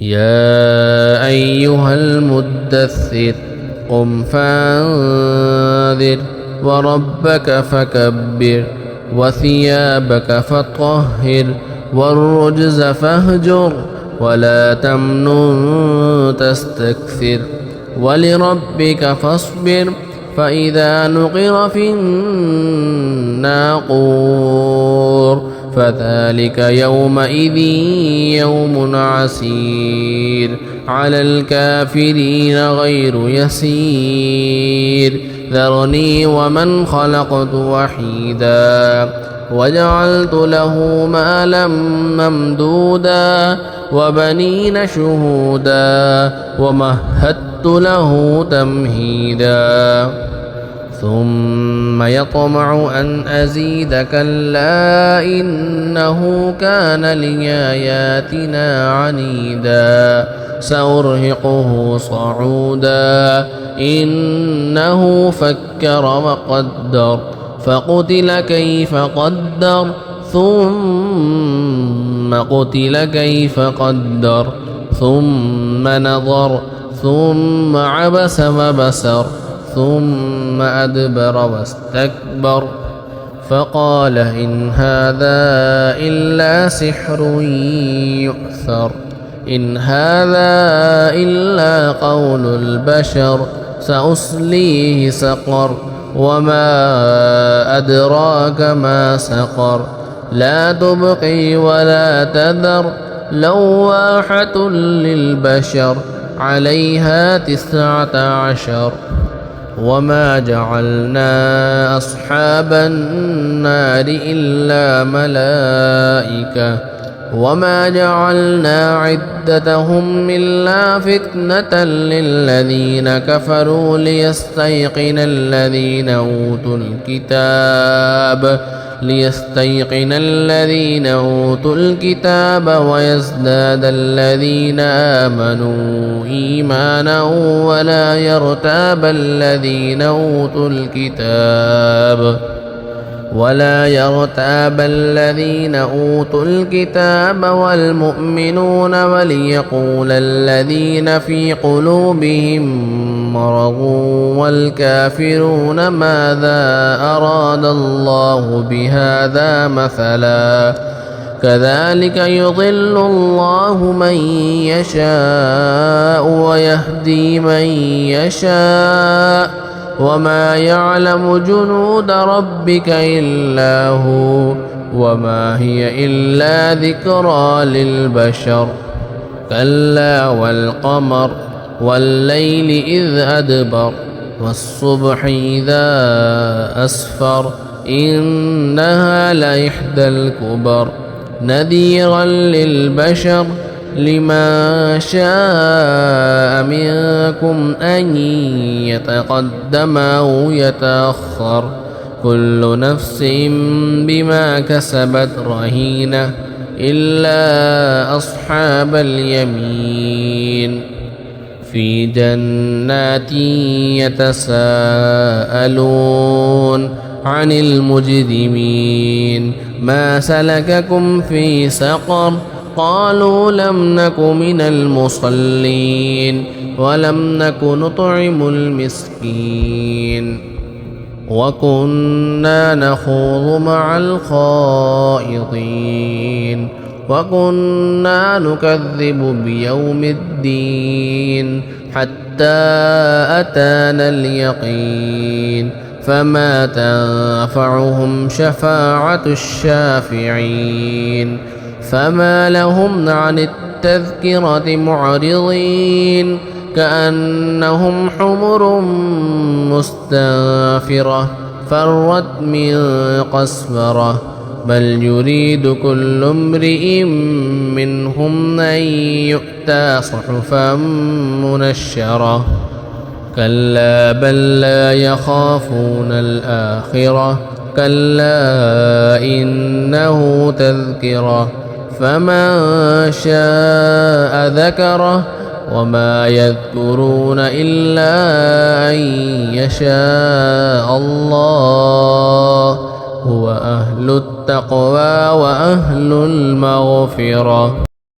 يا أيها المدثر قم فانذر وربك فكبر وثيابك فطهر والرجز فاهجر ولا تمنن تستكثر ولربك فاصبر فإذا نقر في الناقور فذلك يومئذ يوم عسير على الكافرين غير يسير ذرني ومن خلقت وحيدا وجعلت له مالا ممدودا وبنين شهودا ومهدت له تمهيدا ثم يطمع أن أزيد كلا إنه كان لآياتنا عنيدا سأرهقه صعودا إنه فكر وقدر فقتل كيف قدر ثم قتل كيف قدر ثم نظر ثم عبس وبسر ثم أدبر واستكبر فقال إن هذا إلا سحر يؤثر إن هذا إلا قول البشر سأصليه سقر وما أدراك ما سقر لا تبقي ولا تذر لواحة للبشر عليها 19 وما جعلنا أصحاب النار إلا ملائكة وما جعلنا عدتهم إلا فتنة للذين كفروا ليستيقن الذين أوتوا الكتاب ويزداد الذين آمنوا إيمانا ولا يرتاب الذين أوتوا الكتاب والمؤمنون وليقول الذين في قلوبهم مرض والكافرون ماذا أراد الله بهذا مثلا كذلك يضل الله من يشاء ويهدي من يشاء وما يعلم جنود ربك إلا هو وما هي إلا ذكرى للبشر كلا والقمر والليل إذ أدبر والصبح إذا أسفر إنها لإحدى الكبر نذيرا للبشر لمن شاء منكم أن يتقدم أو يتأخر كل نفس بما كسبت رهينة إلا أصحاب اليمين في جنات يتساءلون عن المجرمين ما سلككم في سقر قالوا لم نك من المصلين ولم نك نطعم المسكين وكنا نخوض مع الخائضين وكنا نكذب بيوم الدين حتى أتانا اليقين فما تنفعهم شفاعة الشافعين فما لهم عن التذكرة معرضين كأنهم حمر مستنفرة فرت من قسورة بل يريد كل امرئ منهم أن يؤتى صحفا منشرة كلا بل لا يخافون الآخرة كلا إنه تذكرة فمن شاء ذكره وما يذكرون إلا أن يشاء الله هو أهل التقوى وأهل المغفرة.